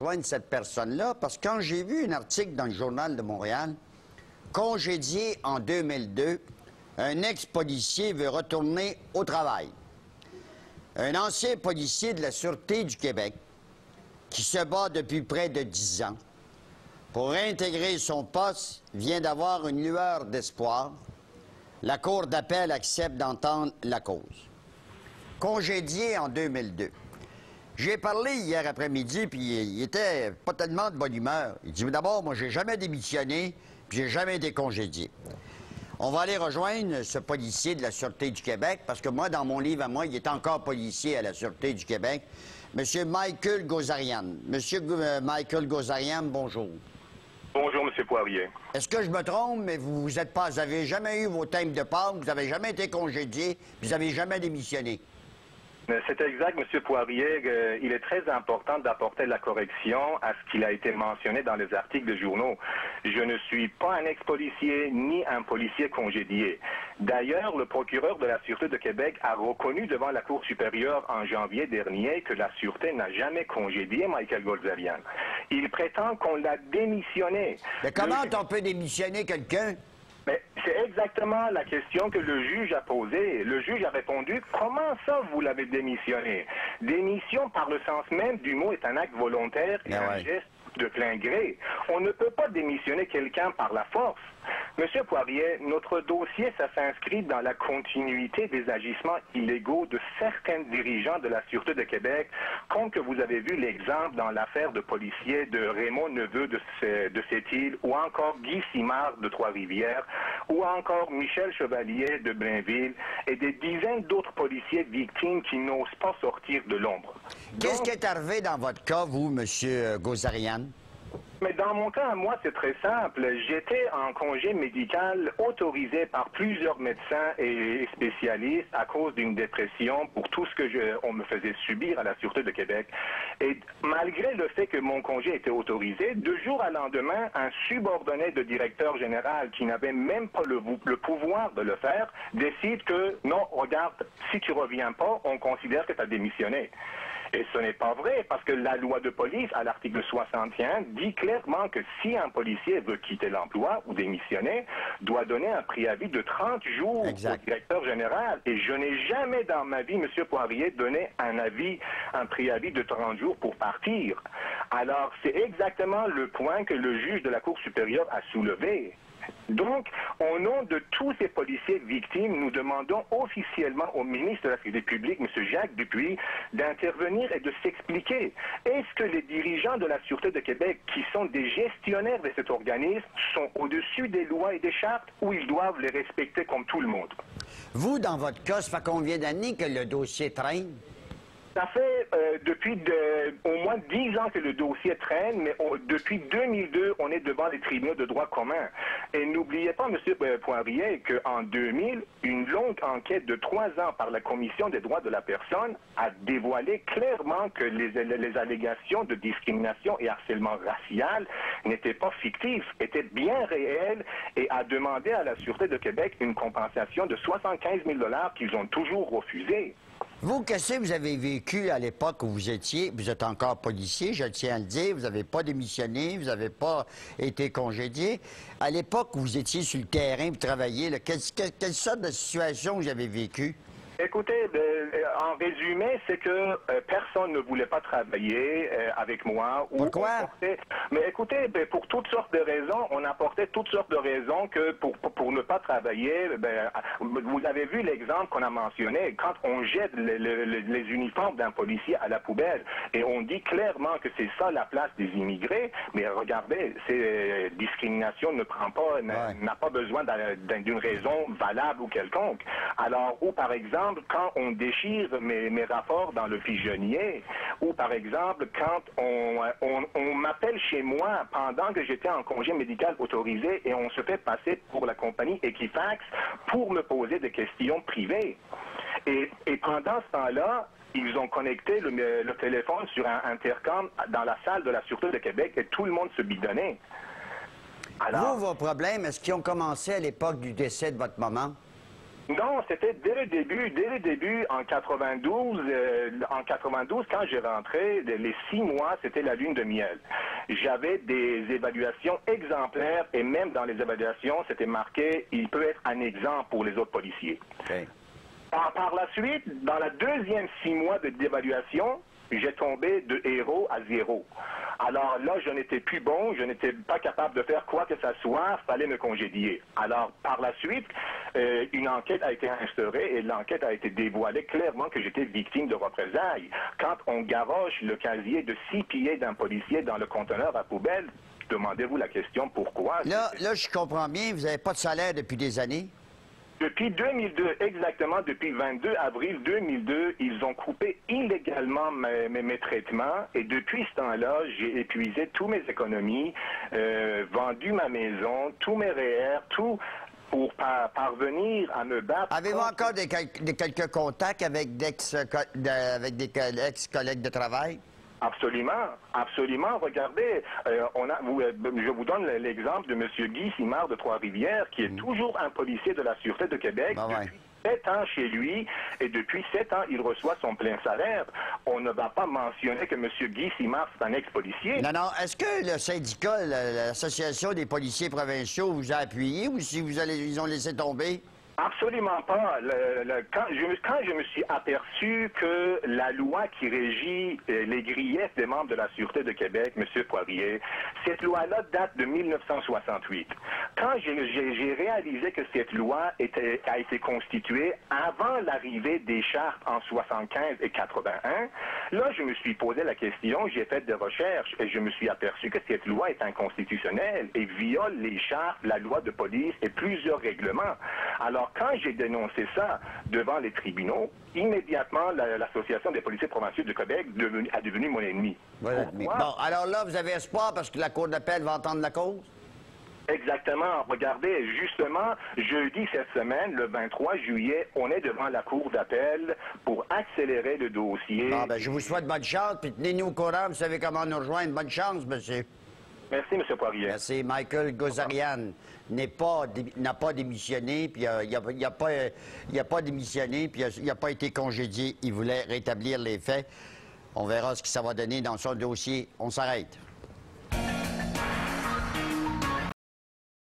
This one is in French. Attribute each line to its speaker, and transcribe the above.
Speaker 1: rejoindre cette personne-là parce que quand j'ai vu un article dans le Journal de Montréal, congédié en 2002, un ex-policier veut retourner au travail. Un ancien policier de la Sûreté du Québec qui se bat depuis près de 10 ans pour réintégrer son poste vient d'avoir une lueur d'espoir. La Cour d'appel accepte d'entendre la cause. Congédié en 2002. J'ai parlé hier après-midi, puis il était pas tellement de bonne humeur. Il dit, d'abord, moi, j'ai jamais démissionné, puis j'ai jamais été congédié. On va aller rejoindre ce policier de la Sûreté du Québec, parce que moi, dans mon livre à moi, il est encore policier à la Sûreté du Québec. Monsieur Michael Gozarian. Monsieur Michael Gozarian, bonjour.
Speaker 2: Bonjour, M. Poirier.
Speaker 1: Est-ce que je me trompe, mais vous n'avez jamais eu vos thèmes de Pâques, vous n'avez jamais été congédié, puis vous n'avez jamais démissionné?
Speaker 2: C'est exact, M. Poirier. Il est très important d'apporter la correction à ce qu'il a été mentionné dans les articles de journaux. Je ne suis pas un ex-policier ni un policier congédié. D'ailleurs, le procureur de la Sûreté de Québec a reconnu devant la Cour supérieure en janvier dernier que la Sûreté n'a jamais congédié Michael Gozarian. Il prétend qu'on l'a démissionné.
Speaker 1: Mais comment on peut démissionner quelqu'un?
Speaker 2: Mais c'est exactement la question que le juge a posée. Le juge a répondu, comment ça vous l'avez démissionné? Démission par le sens même du mot est un acte volontaire et un geste de plein gré. On ne peut pas démissionner quelqu'un par la force. Monsieur Poirier, notre dossier, ça s'inscrit dans la continuité des agissements illégaux de certains dirigeants de la Sûreté de Québec, comme que vous avez vu l'exemple dans l'affaire de policiers de Raymond Neveu de Sept-Îles, ou encore Guy Simard de Trois-Rivières, ou encore Michel Chevalier de Blainville, et des dizaines d'autres policiers victimes qui n'osent pas sortir de l'ombre.
Speaker 1: Qu'est-ce qui est arrivé dans votre cas, vous, Monsieur Gozarian?
Speaker 2: Mais dans mon cas, moi, c'est très simple. J'étais en congé médical autorisé par plusieurs médecins et spécialistes à cause d'une dépression pour tout ce que on me faisait subir à la Sûreté de Québec. Et malgré le fait que mon congé était autorisé, 2 jours à lendemain, un subordonné de directeur général qui n'avait même pas le pouvoir de le faire décide que, non, regarde, si tu reviens pas, on considère que tu as démissionné. Et ce n'est pas vrai, parce que la loi de police, à l'article 61, dit clairement que si un policier veut quitter l'emploi ou démissionner, doit donner un préavis de 30 jours au directeur général. Et je n'ai jamais dans ma vie, M. Poirier, donné un préavis de 30 jours pour partir. Alors, c'est exactement le point que le juge de la Cour supérieure a soulevé. Donc, au nom de tous ces policiers victimes, nous demandons officiellement au ministre de la Sécurité publique, M. Jacques Dupuis, d'intervenir et de s'expliquer. Est-ce que les dirigeants de la Sûreté de Québec, qui sont des gestionnaires de cet organisme, sont au-dessus des lois et des chartes, ou ils doivent les respecter comme tout le monde?
Speaker 1: Vous, dans votre cas, ça fait combien d'années que le dossier traîne?
Speaker 2: Ça fait depuis au moins 10 ans que le dossier traîne, mais depuis 2002, on est devant les tribunaux de droit commun. Et n'oubliez pas, M. Poirier, qu'en 2000, une longue enquête de 3 ans par la Commission des droits de la personne a dévoilé clairement que les allégations de discrimination et harcèlement racial n'étaient pas fictives, étaient bien réelles, et a demandé à la Sûreté de Québec une compensation de 75 000 $ qu'ils ont toujours refusé.
Speaker 1: Vous, qu'est-ce que vous avez vécu à l'époque où vous êtes encore policier, je tiens à le dire, vous n'avez pas démissionné, vous n'avez pas été congédié. À l'époque où vous étiez sur le terrain, vous travailliez, quelle sorte de situation vous avez vécue?
Speaker 2: Écoutez, en résumé, c'est que personne ne voulait pas travailler avec moi.
Speaker 1: Pourquoi?
Speaker 2: Mais écoutez, pour toutes sortes de raisons, on apportait toutes sortes de raisons que pour ne pas travailler, vous avez vu l'exemple qu'on a mentionné, quand on jette les uniformes d'un policier à la poubelle, et on dit clairement que c'est ça la place des immigrés, mais regardez, discrimination n'a pas besoin d'une raison valable ou quelconque. Alors, ou par exemple, quand on déchire mes rapports dans le pigeonnier, ou par exemple, quand on m'appelle chez moi pendant que j'étais en congé médical autorisé et on se fait passer pour la compagnie Equifax pour me poser des questions privées. Et pendant ce temps-là, ils ont connecté le téléphone sur un intercom dans la salle de la Sûreté de Québec et tout le monde se bidonnait.
Speaker 1: Alors, vous, vos problèmes, est-ce qu'ils ont commencé à l'époque du décès de votre maman?
Speaker 2: Non, c'était dès le début, en 92, quand j'ai rentré, les 6 mois, c'était la lune de miel. J'avais des évaluations exemplaires et même dans les évaluations, c'était marqué, il peut être un exemple pour les autres policiers.
Speaker 1: Okay.
Speaker 2: Par la suite, dans la deuxième 6 mois d'évaluation, j'ai tombé de héros à 0. Alors là, je n'étais plus bon, je n'étais pas capable de faire quoi que ce soit, il fallait me congédier. Alors, par la suite, une enquête a été instaurée et l'enquête a été dévoilée clairement que j'étais victime de représailles. Quand on garoche le casier de 6 pieds d'un policier dans le conteneur à poubelle, demandez-vous la question pourquoi.
Speaker 1: Là, je comprends bien, vous n'avez pas de salaire depuis des années?
Speaker 2: Depuis 2002, exactement, depuis 22 avril 2002, ils ont coupé illégalement mes traitements et depuis ce temps-là, j'ai épuisé tous mes économies, vendu ma maison, tous mes REER, tout pour parvenir à me battre.
Speaker 1: Avez-vous encore quelques contacts avec des ex-collègues de travail?
Speaker 2: Absolument, absolument. Regardez, je vous donne l'exemple de M. Guy Simard de Trois-Rivières, qui est toujours un policier de la Sûreté de Québec. Depuis 7 ans chez lui, et depuis 7 ans, il reçoit son plein salaire. On ne va pas mentionner que M. Guy Simard, c'est un ex-policier.
Speaker 1: Non, non. Est-ce que le syndicat, l'Association des policiers provinciaux, vous a appuyé ou si ils ont laissé tomber?
Speaker 2: Absolument pas. Quand je me suis aperçu que la loi qui régit les griefs des membres de la Sûreté de Québec, M. Poirier, cette loi-là date de 1968. Quand j'ai réalisé que cette loi a été constituée avant l'arrivée des chartes en 75 et 81, là, je me suis posé la question, j'ai fait des recherches et je me suis aperçu que cette loi est inconstitutionnelle et viole les chartes, la loi de police et plusieurs règlements. Alors, quand j'ai dénoncé ça devant les tribunaux, immédiatement, l'Association des policiers provinciaux du Québec a devenu mon ennemi.
Speaker 1: Voilà. Bon, alors là, vous avez espoir parce que la Cour d'appel va entendre la cause?
Speaker 2: Exactement. Regardez, justement, jeudi cette semaine, le 23 juillet, on est devant la Cour d'appel pour accélérer le dossier.
Speaker 1: Bon, ben, je vous souhaite bonne chance, puis tenez-nous au courant, vous savez comment nous rejoindre. Bonne chance, monsieur.
Speaker 2: Merci, M. Poirier.
Speaker 1: Merci. Michael Gozarian n'a pas démissionné, puis il n'a pas démissionné, puis il n'a pas été congédié. Il voulait rétablir les faits. On verra ce que ça va donner dans son dossier. On s'arrête.